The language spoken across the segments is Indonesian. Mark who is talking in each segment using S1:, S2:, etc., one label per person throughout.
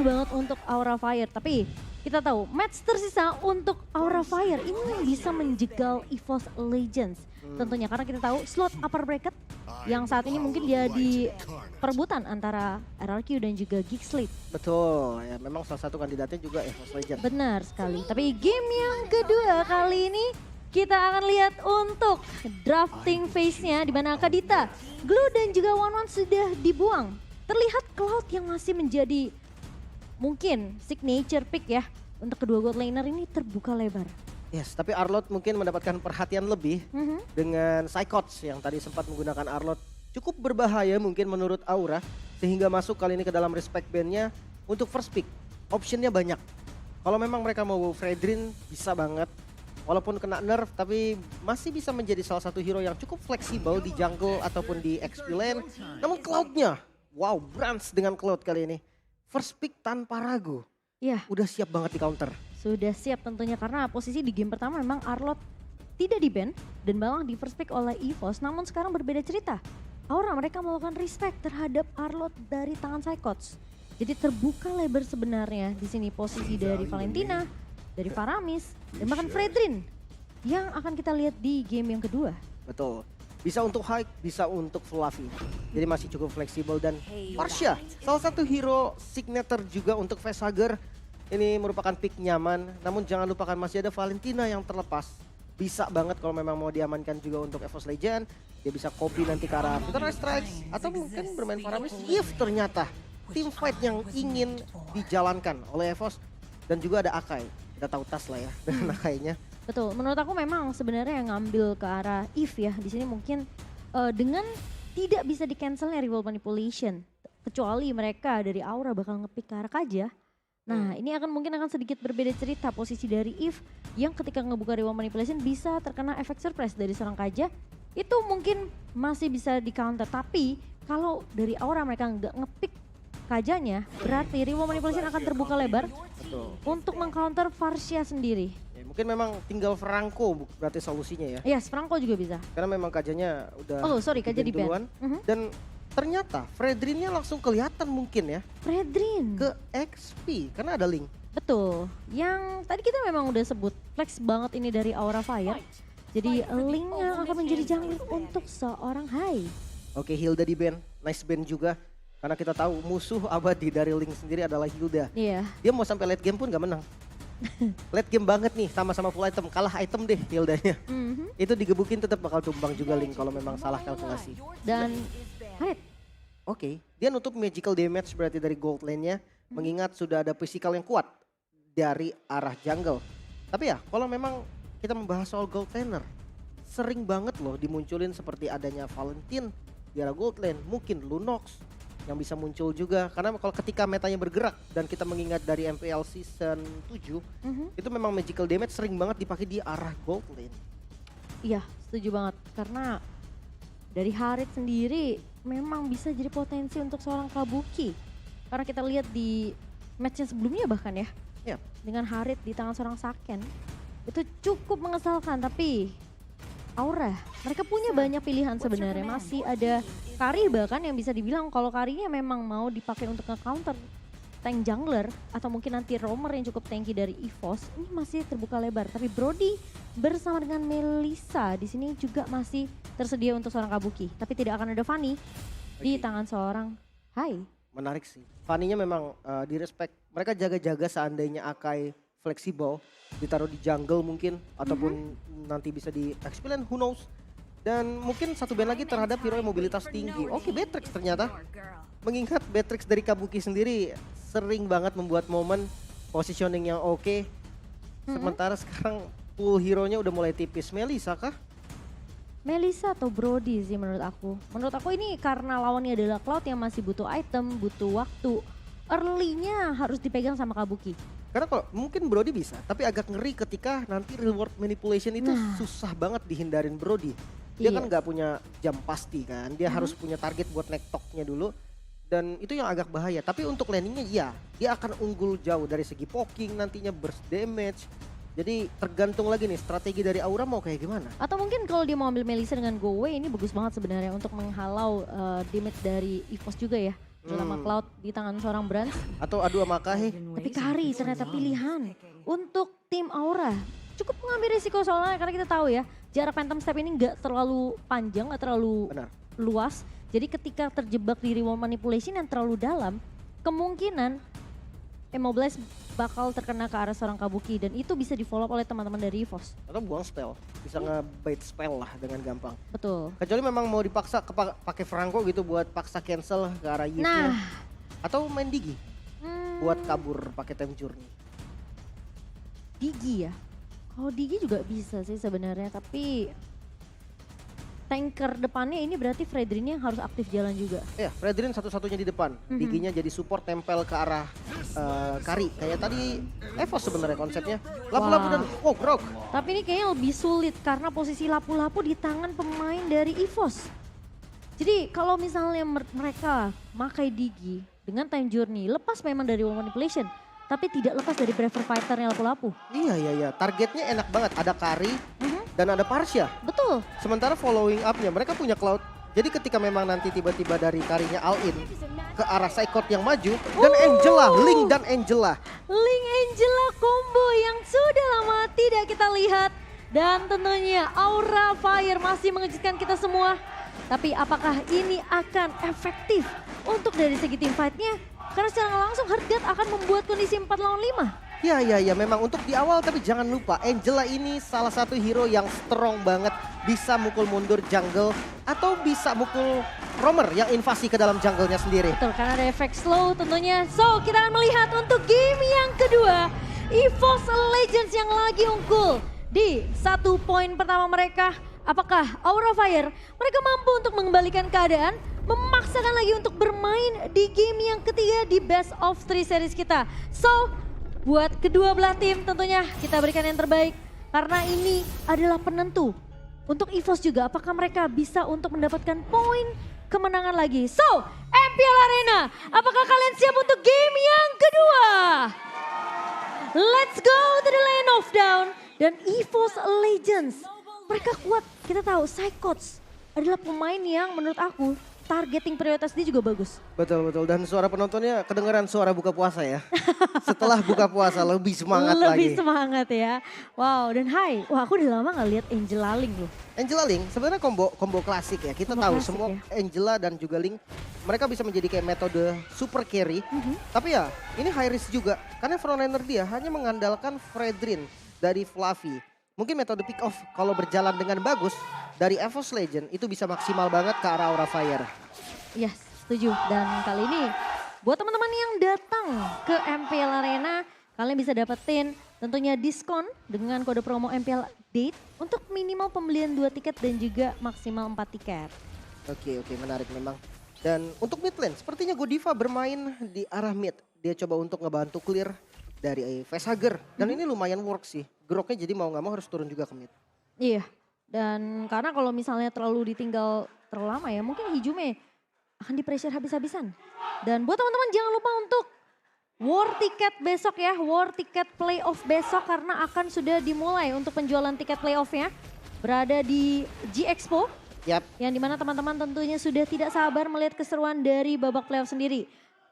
S1: banget untuk Aura Fire. Tapi kita tahu match tersisa untuk Aura Fire ini yang bisa menjegal EVOS Legends. Tentunya karena kita tahu slot upper bracket yang saat ini mungkin dia di perebutan antara RRQ dan juga Geek Sleep.
S2: Betul, ya memang salah satu kandidatnya juga EVOS Legends.
S1: Benar sekali. Tapi game yang kedua kali ini kita akan lihat untuk drafting phase-nya di mana Kadita, Glue dan juga One sudah dibuang. Terlihat Cloud yang masih menjadi mungkin signature pick ya untuk kedua gold laner ini terbuka lebar.
S2: Yes, tapi Arlott mungkin mendapatkan perhatian lebih dengan Psychots yang tadi sempat menggunakan Arlott. Cukup berbahaya mungkin menurut Aura sehingga masuk kali ini ke dalam respect band-nya untuk first pick. Optionnya banyak. Kalau memang mereka mau Fredrin bisa banget. Walaupun kena nerf tapi masih bisa menjadi salah satu hero yang cukup fleksibel di jungle ataupun di XP lane. Namun Cloud-nya, wow, Brans dengan Cloud kali ini. First pick tanpa ragu.
S1: Ya,
S2: Udah siap banget di counter.
S1: sudah siap tentunya karena posisi di game pertama memang Arlott tidak di-ban dan malah di first pick oleh EVOS. Namun sekarang berbeda cerita. Aura mereka melakukan respect terhadap Arlott dari tangan Psychots. Jadi terbuka lebar sebenarnya di sini posisi dari Valentina, dari Faramis, dan bahkan Fredrin yang akan kita lihat di game yang kedua.
S2: Betul. Bisa untuk Hike, bisa untuk Fluffy. Jadi masih cukup fleksibel dan Marsha, salah satu hero signature juga untuk Facehugger. Ini merupakan pick nyaman, namun jangan lupakan masih ada Valentina yang terlepas. Bisa banget kalau memang mau diamankan juga untuk EVOS Legend. Dia bisa copy nanti ke arah Peter Strikes atau mungkin bermain Faramis if ternyata team fight yang ingin dijalankan oleh EVOS. Dan juga ada Akai, kita tahu tas lah ya dengan Akainya.
S1: Betul, menurut aku memang sebenarnya yang ngambil ke arah Eve ya di sini mungkin dengan tidak bisa di cancelnya rival manipulation, kecuali mereka dari Aura bakal ngepick ke arah Kaja. Nah ini mungkin akan sedikit berbeda cerita posisi dari Eve yang ketika ngebuka rival manipulation bisa terkena efek surprise dari seorang Kaja. Itu mungkin masih bisa di counter, tapi kalau dari Aura mereka nggak ngepick Kajanya berarti rival manipulation akan terbuka lebar.
S2: Betul.
S1: Untuk mengcounter Varsha sendiri.
S2: Ya, mungkin memang tinggal Franco berarti solusinya ya.
S1: Yes, Franco juga bisa.
S2: Karena memang Kajanya udah
S1: Oh sorry, Kaja di ban.
S2: duluan. Dan ternyata Fredrinnya langsung kelihatan mungkin ya
S1: Fredrin.
S2: ke XP karena ada link.
S1: Betul. Yang tadi kita memang udah sebut flex banget ini dari Aura Fire. Jadi linknya akan menjadi jangkrik untuk seorang Hai.
S2: Oke, Hilda di ban, nice ban juga. Karena kita tahu musuh abadi dari Link sendiri adalah Hilda.
S1: Iya.
S2: Dia mau sampai late game pun gak menang. Late game banget nih, sama-sama full item, kalah item deh Hildanya. Itu digebukin tetap bakal tumbang juga Link kalau memang salah kalkulasi.
S1: Dan Harit.
S2: Oke, dia nutup magical damage berarti dari gold lane-nya. Mengingat sudah ada physical yang kuat dari arah jungle. Tapi ya, kalau memang kita membahas soal gold laner, sering banget loh dimunculin seperti adanya Valentine di arah gold lane. Mungkin Lunox yang bisa muncul juga. Karena kalau ketika metanya bergerak dan kita mengingat dari MPL season 7, itu memang magical damage sering banget dipakai di arah gold lane.
S1: Iya, setuju banget. Karena dari Harit sendiri memang bisa jadi potensi untuk seorang Kabuki. Karena kita lihat di matchnya sebelumnya bahkan ya.
S2: Yap.
S1: Dengan Harit di tangan seorang Saken. Itu cukup mengesalkan, tapi Aura, mereka punya banyak pilihan sebenarnya. Masih ada Kari bahkan yang bisa dibilang kalau Karinya memang mau dipakai untuk nge-counter tank jungler atau mungkin nanti roamer yang cukup tanky dari EVOS, ini masih terbuka lebar. Tapi Brody bersama dengan Melissa di sini juga masih tersedia untuk seorang Kabuki. Tapi tidak akan ada Fanny di tangan seorang Hai.
S2: Menarik sih. Fanny-nya memang di respect. Mereka jaga-jaga seandainya Akai fleksibel, ditaruh di jungle mungkin, ataupun nanti bisa di XP lane, who knows. Dan mungkin satu band lagi terhadap hero yang mobilitas tinggi. Oke, Beatrix ternyata. Mengingat Beatrix dari Kabuki sendiri sering banget membuat momen positioning yang oke. Sementara sekarang pool hero-nya udah mulai tipis. Melissa kah?
S1: Melissa atau Brody sih menurut aku. Menurut aku ini karena lawannya adalah Cloud yang masih butuh item, butuh waktu. Early-nya harus dipegang sama Kabuki.
S2: Karena kalau mungkin Brody bisa, tapi agak ngeri ketika nanti reward manipulation itu susah banget dihindarin Brody. Dia kan nggak punya jam pasti kan, dia harus punya target buat naik toknya dulu. Dan itu yang agak bahaya, tapi untuk landingnya iya, dia akan unggul jauh dari segi poking nantinya, burst damage. Jadi tergantung lagi nih strategi dari Aura mau kayak gimana.
S1: Atau mungkin kalau dia mau ambil Melissa dengan go away ini bagus banget sebenarnya untuk menghalau damage dari EVOS juga ya. Lama Cloud di tangan seorang Brans.
S2: Atau adu sama Kahe.
S1: Tapi Kari ternyata pilihan untuk tim Aura. Cukup mengambil risiko soalnya karena kita tahu ya jarak Phantom Step ini nggak terlalu panjang, nggak terlalu
S2: Benar.
S1: luas. Jadi ketika terjebak di reward manipulation yang terlalu dalam, kemungkinan Immobilize bakal terkena ke arah seorang Kabuki dan itu bisa di follow up oleh teman-teman dari EVOS.
S2: Atau buang spell. Bisa nge-bait spell lah dengan gampang.
S1: Betul.
S2: Kecuali memang mau dipaksa pakai Franco gitu buat paksa cancel ke arah Yves-nya.
S1: Nah,
S2: Atau main Digi buat kabur pakai time journey.
S1: Digi ya. Kalau Digi juga bisa sih sebenarnya, tapi tanker depannya ini berarti Fredrin yang harus aktif jalan juga.
S2: Ya, Fredrin satu-satunya di depan. Diginya jadi support tempel ke arah Kari. Kayak tadi EVOS sebenarnya konsepnya. Lapu-lapu dan grok.
S1: Tapi ini kayaknya lebih sulit karena posisi lapu-lapu di tangan pemain dari EVOS. Jadi kalau misalnya mereka makai Digi dengan time journey, lepas memang dari wall manipulation, tapi tidak lepas dari prefer fighternya lapu-lapu.
S2: Iya. Targetnya enak banget. Ada Kari dan ada Parsha.
S1: Betul.
S2: Sementara following up-nya mereka punya Cloud. Jadi ketika memang nanti tiba-tiba dari Karinya all in ke arah Psychot yang maju dan Angela, Link dan Angela.
S1: Link Angela combo yang sudah lama tidak kita lihat. Dan tentunya Aura Fire masih mengejutkan kita semua. Tapi apakah ini akan efektif untuk dari segi team fight-nya? Karena secara langsung Heartgat akan membuat kondisi 4 lawan 5.
S2: Ya, memang untuk di awal tapi jangan lupa Angela ini salah satu hero yang strong banget. Bisa mukul mundur jungle atau bisa mukul roamer yang invasi ke dalam jungle-nya sendiri.
S1: Betul, karena ada efek slow tentunya. So, kita akan melihat untuk game yang kedua. EVOS Legends yang lagi unggul di 1 poin pertama mereka. Apakah Aura Fire mereka mampu untuk mengembalikan keadaan, memaksakan lagi untuk bermain di game yang ketiga di Best of 3 series kita. So, buat kedua belah tim tentunya kita berikan yang terbaik karena ini adalah penentu untuk EVOS juga. Apakah mereka bisa untuk mendapatkan poin kemenangan lagi? So, MPL Arena, apakah kalian siap untuk game yang kedua? Let's go to the lane of down dan EVOS Legends. Mereka kuat, kita tahu Psychots adalah pemain yang menurut aku targeting prioritas dia juga bagus.
S2: Betul. Dan suara penontonnya kedengeran suara buka puasa ya. Setelah buka puasa lebih semangat lagi.
S1: Lebih semangat ya. Wow, dan wah aku udah lama gak lihat Angela Link loh.
S2: Angela Link sebenarnya combo klasik ya. Kita tahu
S1: Klasik
S2: semua
S1: ya.
S2: Angela dan juga Link mereka bisa menjadi kayak metode super carry. Tapi ya ini high risk juga karena frontliner dia hanya mengandalkan Fredrin dari Fluffy. Mungkin metode pick off kalau berjalan dengan bagus dari EVOS Legend itu bisa maksimal banget ke arah Aura Fire.
S1: Yes, setuju. Dan kali ini buat teman-teman yang datang ke MPL Arena, kalian bisa dapetin tentunya diskon dengan kode promo MPL Date untuk minimal pembelian 2 tiket dan juga maksimal 4 tiket.
S2: Oke, menarik memang. Dan untuk mid lane, sepertinya Godiva bermain di arah mid. Dia coba untuk ngebantu clear dari Facehugger. Dan ini lumayan work sih. Groknya jadi mau gak mau harus turun juga ke mid.
S1: Iya, dan karena kalau misalnya terlalu ditinggal terlalu lama ya, mungkin Hijume akan di-pressure habis-habisan. Dan buat teman-teman jangan lupa untuk war ticket besok ya, war ticket playoff besok karena akan sudah dimulai untuk penjualan tiket playoffnya. Berada di G-Expo.
S2: Yap.
S1: Yang dimana teman-teman tentunya sudah tidak sabar melihat keseruan dari babak playoff sendiri.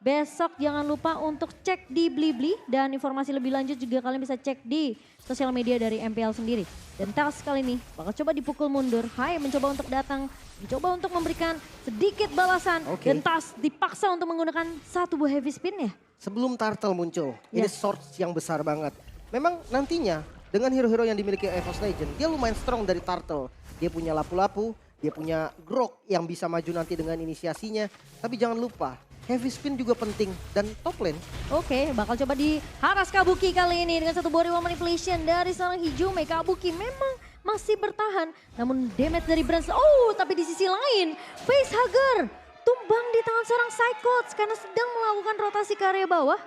S1: Besok jangan lupa untuk cek di Blibli dan informasi lebih lanjut juga kalian bisa cek di sosial media dari MPL sendiri. Dan Tels kali ini bakal coba dipukul mundur. Hai mencoba untuk datang, mencoba untuk memberikan sedikit balasan. Dan Tas dipaksa untuk menggunakan 1 buah heavy spin ya.
S2: Sebelum Turtle muncul, ini source yang besar banget. Memang nantinya dengan hero-hero yang dimiliki EVOS Legend, dia lumayan strong dari Turtle. Dia punya lapu-lapu, dia punya Grok yang bisa maju nanti dengan inisiasinya. Tapi jangan lupa, heavy spin juga penting dan top lane.
S1: Oke, bakal coba diharas Kabuki kali ini dengan 1 body wall manipulation dari seorang Hijume. Kabuki memang masih bertahan, namun damage dari Brans. Oh, tapi di sisi lain, Facehugger tumbang di tangan seorang Psychots karena sedang melakukan rotasi ke area bawah.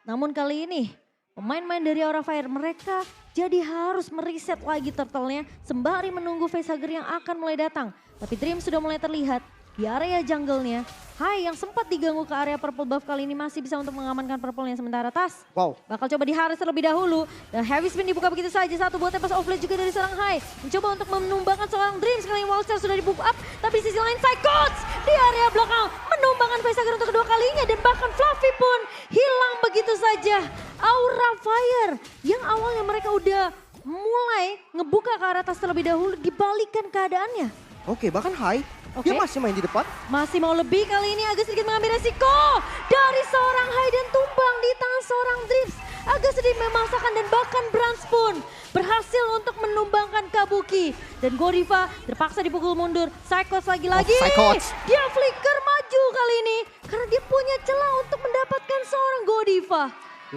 S1: Namun kali ini, pemain-pemain dari Aura Fire mereka jadi harus mereset lagi turtle-nya sembari menunggu Facehugger yang akan mulai datang. Tapi Dream sudah mulai terlihat. di area jungle-nya. Hai yang sempat diganggu ke area purple buff kali ini masih bisa untuk mengamankan purple-nya sementara Tas.
S2: Wow.
S1: Bakal coba diharis terlebih dahulu. Dan heavy spin dibuka begitu saja. Satu buat tempas offlane juga dari seorang Hai. Mencoba untuk menumbangkan seorang Dreams. Kali ini Wildcard sudah dibuka up. Tapi di sisi lain Psychots di area belakang menumbangkan Facehager untuk kedua kalinya. Dan bahkan Fluffy pun hilang begitu saja. Aura Fire yang awalnya mereka udah mulai ngebuka ke arah Tas terlebih dahulu. Dibalikan keadaannya.
S2: Oke, bahkan Hai, dia masih main di depan.
S1: Masih mau lebih kali ini agak sedikit mengambil resiko dari seorang Hai dan tumbang di tangan seorang Dreams. Agak sedikit memaksakan dan bahkan Brans pun berhasil untuk menumbangkan Kabuki. Dan Godiva terpaksa dipukul mundur. Psychots lagi-lagi.
S2: Psychots.
S1: Dia flicker maju kali ini karena dia punya celah untuk mendapatkan seorang Godiva.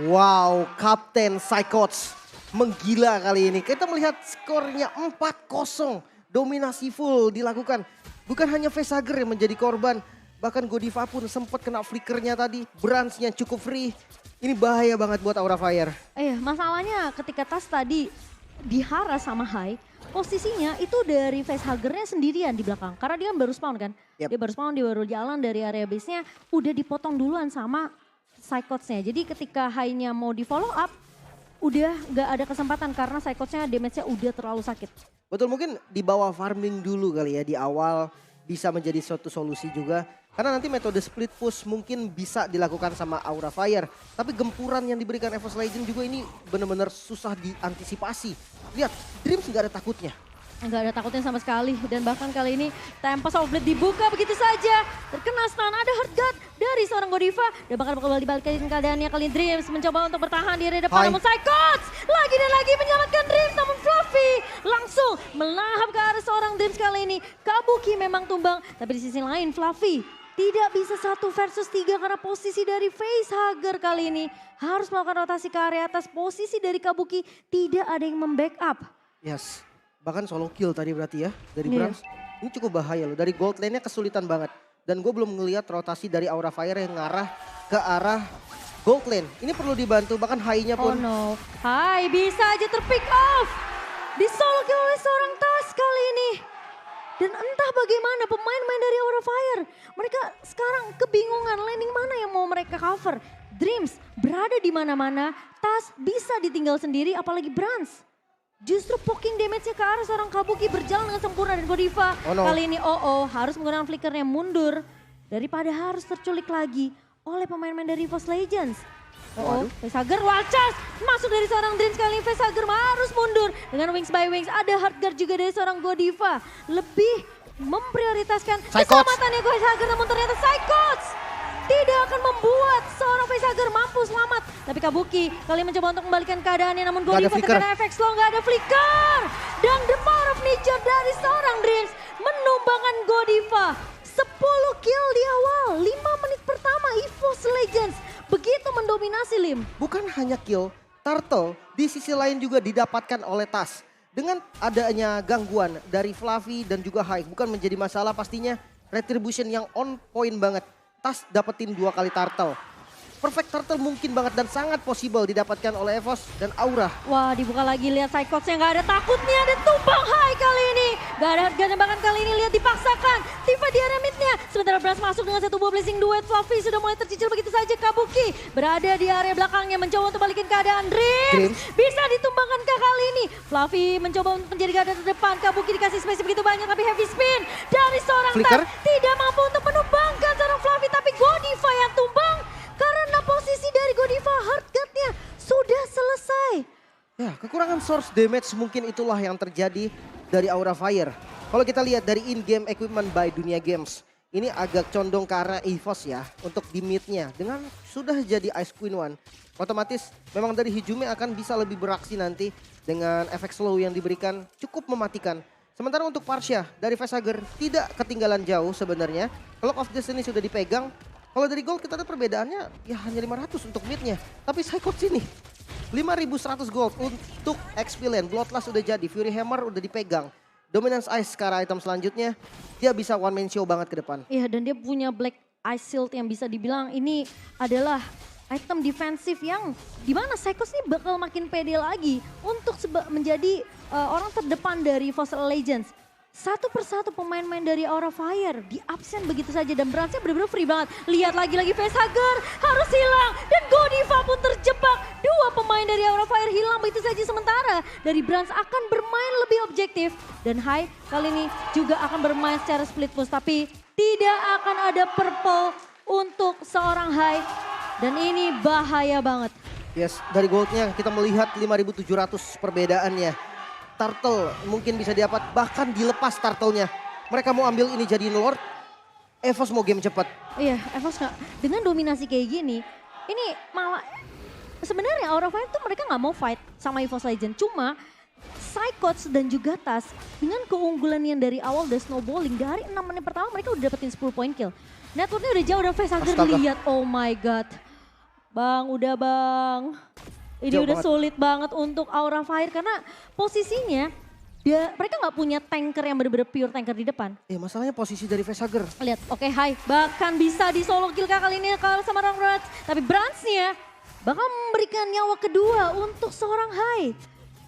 S2: Wow, Kapten Psychots menggila kali ini. Kita melihat skornya 4-0. Dominasi full dilakukan. Bukan hanya Facehager yang menjadi korban. Bahkan Godiva pun sempat kena flickernya tadi. Bransnya cukup free. Ini bahaya banget buat Aura Fire.
S1: Masalahnya ketika Tas tadi diharas sama Hai, posisinya itu dari Facehagernya sendirian di belakang. Karena dia kan baru spawn kan.
S2: Yep.
S1: Dia baru spawn, dia baru jalan dari area base-nya. Udah dipotong duluan sama Psychots-nya. Jadi ketika Hai-nya mau di follow up, udah gak ada kesempatan karena Psychots-nya damage-nya udah terlalu sakit.
S2: Betul, mungkin di bawah farming dulu kali ya di awal bisa menjadi suatu solusi juga. Karena nanti metode split push mungkin bisa dilakukan sama Aura Fire. Tapi gempuran yang diberikan EVOS Legend juga ini benar-benar susah diantisipasi. Lihat, Dreams nggak ada takutnya.
S1: Nggak ada takutnya sama sekali. Dan bahkan kali ini tempas offblade dibuka begitu saja. Terkena stun, ada hard guard dari seorang Godiva. Dan bakal dibalikin keadaannya kali ini Dreams mencoba untuk bertahan di area depan. Namun Psychots lagi dan lagi menyelamatkan Dreams. Namun Fluffy langsung melahap ke arah seorang Dreams kali ini. Kabuki memang tumbang. Tapi di sisi lain Fluffy tidak bisa 1 versus 3 karena posisi dari Facehager kali ini. Harus melakukan rotasi ke area atas. Posisi dari Kabuki tidak ada yang membackup.
S2: Yes. Bahkan solo kill tadi berarti ya dari
S1: Iya.
S2: Brans. Ini cukup bahaya loh. Dari gold lane-nya kesulitan banget. Dan gue belum ngelihat rotasi dari Aura Fire yang ngarah ke arah gold lane. Ini perlu dibantu, bahkan Hai-nya
S1: Oh
S2: pun.
S1: no, Hai bisa aja terpick off. Di solo kill oleh seorang Tas kali ini. Dan entah bagaimana pemain-pemain dari Aura Fire. Mereka sekarang kebingungan landing mana yang mau mereka cover. Dreams berada di mana-mana, Tas bisa ditinggal sendiri apalagi Brans. Justru poking damage-nya ke arah seorang Kabuki berjalan dengan sempurna dan Godiva.
S2: Oh no.
S1: Kali ini harus menggunakan flickernya mundur. Daripada harus terculik lagi oleh pemain-pemain dari EVOS Legends. Facehager Wildcard masuk dari seorang Dreams kali ini. Facehager harus mundur dengan wings by wings. Ada hard guard juga dari seorang Godiva. Lebih memprioritaskan keselamatannya Facehager, namun ternyata Psychots tidak akan membuat seorang Facehager mampu selamat. Tapi Kabuki kali mencoba untuk membalikan keadaannya, namun Godiva terkena efek slow, gak ada flicker. Dan the power of nature dari seorang Dreams menumbangkan Godiva. 10 kill di awal, 5 menit pertama EVOS Legends begitu mendominasi Lim.
S2: Bukan hanya kill, Turtle di sisi lain juga didapatkan oleh Tas. Dengan adanya gangguan dari Fluffy dan juga Hai, bukan menjadi masalah pastinya. Retribution yang on point banget. Tas dapetin 2 kali Turtle. Perfect Turtle mungkin banget dan sangat possible didapatkan oleh EVOS dan Aura.
S1: Wah, dibuka lagi, lihat Psychots-nya gak ada takutnya, ada tumbang Hai kali ini. Gak ada harganya, bahkan kali ini lihat dipaksakan. Tifa di area mid-nya. Sementara Brans masuk dengan satu buah blessing duet. Fluffy sudah mulai tercicil begitu saja. Kabuki berada di area belakangnya mencoba untuk balikin keadaan. Dreams bisa ditumbangkan ke kali ini. Fluffy mencoba untuk menjadi garda terdepan. Kabuki dikasih space begitu banyak, tapi heavy spin dari seorang Tas tidak mampu untuk menumbangkan seorang Fluffy. Tapi Godiva yang tumbang. Karena posisi dari Godiva hard guard-nya sudah selesai.
S2: Ya, kekurangan source damage mungkin itulah yang terjadi dari Aura Fire. Kalau kita lihat dari in-game equipment by Dunia Games, ini agak condong ke arah EVOS ya untuk di mid-nya. Dengan sudah jadi Ice Queen One, otomatis memang dari Hijumi akan bisa lebih beraksi nanti dengan efek slow yang diberikan cukup mematikan. Sementara untuk Parsha dari Facehager tidak ketinggalan jauh sebenarnya. Clock of Destiny sudah dipegang. Kalau dari gold kita lihat perbedaannya ya hanya 500 untuk mid-nya. Tapi Psychots ini 5.100 gold untuk XP lane. Bloodlust udah jadi, Fury Hammer udah dipegang. Dominance Ice sekarang item selanjutnya. Dia bisa one man show banget ke depan.
S1: Iya, dan dia punya Black Ice Shield yang bisa dibilang ini adalah item defensif yang dimana Psychots ini bakal makin pede lagi untuk menjadi orang terdepan dari Fossil Legends. satu persatu pemain-pemain dari Aura Fire di absen begitu saja dan Brands-nya benar-benar free banget. Lihat lagi-lagi facehugger harus hilang dan Godiva pun terjebak. Dua pemain dari Aura Fire hilang begitu saja sementara dari Brands akan bermain lebih objektif dan Hai kali ini juga akan bermain secara split push tapi tidak akan ada purple untuk seorang Hai dan ini bahaya banget.
S2: Yes, dari goldnya kita melihat 5.700 perbedaannya. Turtle mungkin bisa dapat, bahkan dilepas turtle-nya. Mereka mau ambil ini jadi Lord, EVOS mau game cepat.
S1: Iya, EVOS nggak, dengan dominasi kayak gini, ini malah sebenarnya Aura Fire tuh mereka nggak mau fight sama EVOS Legend. Cuma Psychots dan juga Tas dengan keunggulan yang dari awal udah snowballing, dari 6 menit pertama mereka udah dapetin 10 point kill. Networknya udah jauh, udah facehugger lihat, oh my god. Bang, udah bang. Ini
S2: Jauh
S1: udah
S2: banget.
S1: sulit banget untuk Aura Fire karena posisinya mereka nggak punya tanker yang bener-bener pure tanker di depan.
S2: Masalahnya posisi dari facehugger.
S1: Lihat, oke Hai, bahkan bisa di solo kill kali ini kalah sama orang Brands. Tapi Brands-nya bakal memberikan nyawa kedua untuk seorang Hai.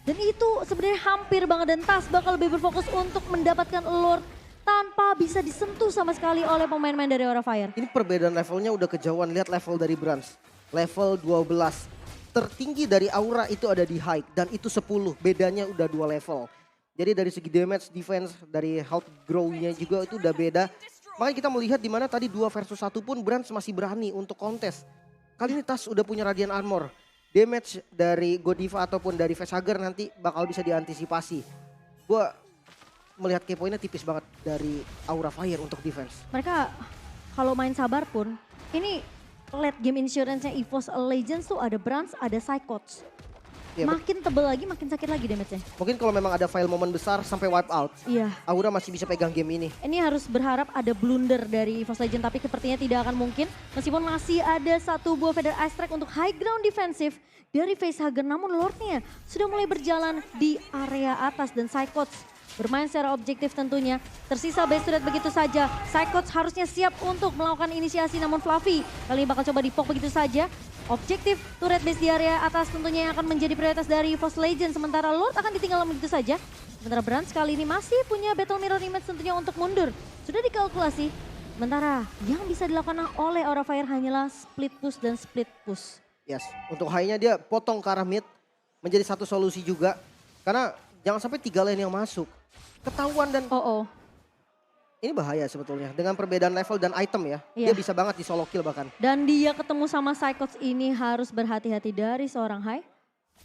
S1: Dan itu sebenarnya hampir banget dan Tas bakal lebih berfokus untuk mendapatkan Lord tanpa bisa disentuh sama sekali oleh pemain-pemain dari Aura Fire.
S2: Ini perbedaan levelnya udah kejauhan, lihat level dari Brands. Level 12. Tertinggi dari Aura itu ada di High dan itu 10, bedanya udah 2 level. Jadi dari segi damage, defense, dari health grow-nya juga itu udah beda. Makanya kita melihat di mana tadi 2 versus 1 pun Brands masih berani untuk kontes. Kali ini Tas udah punya Radiant Armor. Damage dari Godiva ataupun dari facehugger nanti bakal bisa diantisipasi. Gua melihat key point-nya tipis banget dari Aura Fire untuk defense.
S1: Mereka kalau main sabar pun, ini late game insurance-nya EVOS Legends tuh ada Brands, ada Psychots.
S2: Ya,
S1: Makin tebel lagi, makin sakit lagi damage-nya.
S2: mungkin kalau memang ada file momen besar sampai wipe out,
S1: Iya.
S2: Aura masih bisa pegang game ini.
S1: Ini harus berharap ada blunder dari EVOS Legends, tapi sepertinya tidak akan mungkin. Meskipun masih ada satu buah Feather Ice Strike untuk high ground defensif dari facehugger, namun Lord-nya sudah mulai berjalan di area atas dan Psychots bermain secara objektif tentunya. Tersisa base turret begitu saja. Psychots harusnya siap untuk melakukan inisiasi namun Fluffy kali ini bakal coba dipok begitu saja. Objektif turret base di area atas tentunya yang akan menjadi prioritas dari EVOS Legends. Sementara Lord akan ditinggal begitu saja. Sementara Brands kali ini masih punya Battle Mirror Image tentunya untuk mundur. Sudah dikalkulasi. Sementara yang bisa dilakukan oleh Aura Fire hanyalah split push dan split push.
S2: Yes, untuk high-nya dia potong ke arah mid menjadi satu solusi juga. Karena jangan sampai 3 lane yang masuk. Ketahuan dan ini bahaya sebetulnya. Dengan perbedaan level dan item ya.
S1: Iya.
S2: Dia bisa banget di solo kill bahkan.
S1: Dan dia ketemu sama Psychots ini harus berhati-hati dari seorang Hai.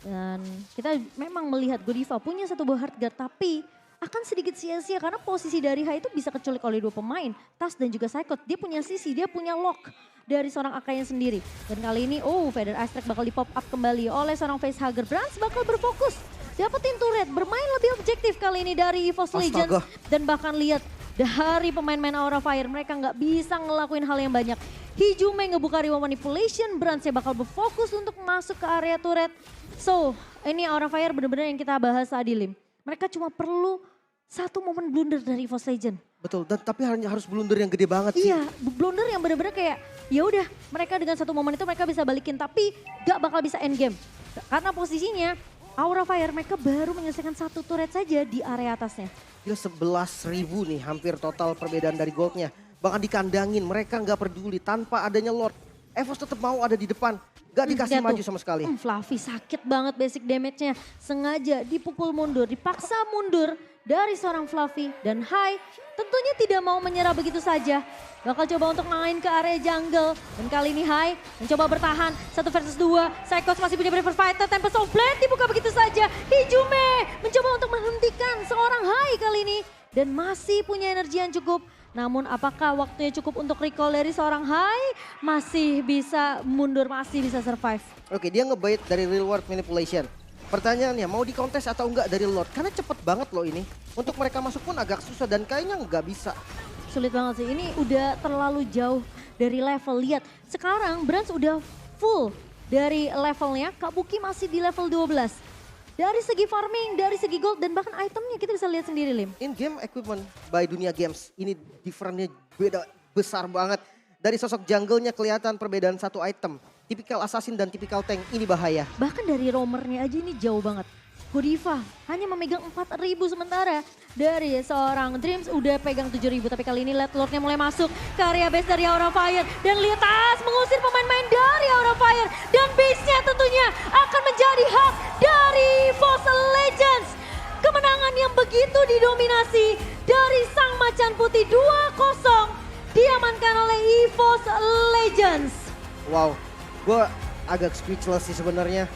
S1: Dan kita memang melihat Godiva punya satu buah hard guard tapi akan sedikit sia-sia karena posisi dari Hai itu bisa keculik oleh 2 pemain. Tas dan juga Psychots. Dia punya sisi, dia punya lock dari seorang Akainya sendiri. Dan kali ini Feather Ice Strike bakal di pop up kembali oleh seorang facehugger. Brands bakal berfokus dapetin turret, bermain lebih objektif kali ini dari EVOS Legends. Dan bahkan lihat dari pemain-pemain Aura Fire, mereka nggak bisa ngelakuin hal yang banyak. Hijume ngebuka Riwa Manipulation, Brands-nya bakal berfokus untuk masuk ke area turret. So, ini Aura Fire bener-bener yang kita bahas tadi Lim. Mereka cuma perlu satu momen blunder dari EVOS Legends.
S2: Betul, dan tapi harus blunder yang gede banget sih.
S1: Iya, blunder yang bener-bener kayak ya udah mereka dengan satu momen itu mereka bisa balikin tapi gak bakal bisa end game. Karena posisinya Aura Fire mereka baru menyelesaikan satu turret saja di area atasnya.
S2: Gila 11.000 nih hampir total perbedaan dari goldnya. Bahkan dikandangin mereka nggak peduli tanpa adanya Lord. EVOS tetap mau ada di depan. Gak dikasih maju sama sekali.
S1: Fluffy sakit banget basic damage-nya. Sengaja dipukul mundur, dipaksa mundur dari seorang Fluffy. Dan Hai tentunya tidak mau menyerah begitu saja. Bakal coba untuk main ke area jungle. Dan kali ini Hai mencoba bertahan 1 versus 2. Psychots masih punya Prefer Fighter. Tempest of Blade dibuka begitu saja. Hijume mencoba untuk menghentikan seorang Hai kali ini. Dan masih punya energi yang cukup. Namun apakah waktunya cukup untuk recall dari seorang Hai? Masih bisa mundur, masih bisa survive.
S2: Oke, dia ngebait dari real world manipulation. Pertanyaannya mau dikontes atau enggak dari Lord? Karena cepet banget loh ini. Untuk mereka masuk pun agak susah dan kayaknya nggak bisa.
S1: Sulit banget sih, ini udah terlalu jauh dari level. Lihat, sekarang Brands udah full dari levelnya, Kabuki masih di level 12. Dari segi farming, dari segi gold, dan bahkan itemnya kita bisa lihat sendiri Lim.
S2: In game equipment by Dunia Games, ini differentnya beda besar banget. Dari sosok jungle-nya kelihatan perbedaan satu item. Tipikal assassin dan tipikal tank, ini bahaya.
S1: Bahkan dari roamernya aja ini jauh banget. Godiva hanya memegang 4.000 sementara dari seorang Dreams udah pegang 7.000. Tapi kali ini Led Lord-nya mulai masuk ke area base dari Aura Fire. Dan Lietas mengusir pemain-pemain dari Aura Fire. Dan base-nya tentunya akan menjadi hak dari EVOS Legends. Kemenangan yang begitu didominasi dari Sang Macan Putih 2-0 diamankan oleh EVOS Legends.
S2: Wow, gue agak speechless sih sebenarnya.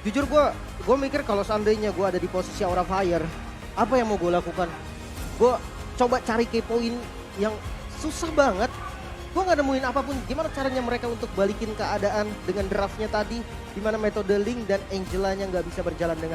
S2: Jujur gue mikir kalau seandainya gue ada di posisi Aura Fire, apa yang mau gue lakukan? Gue coba cari key point yang susah banget. Gue gak nemuin apapun. Gimana caranya mereka untuk balikin keadaan dengan draftnya tadi, dimana metode Link dan Angelanya nggak bisa berjalan dengan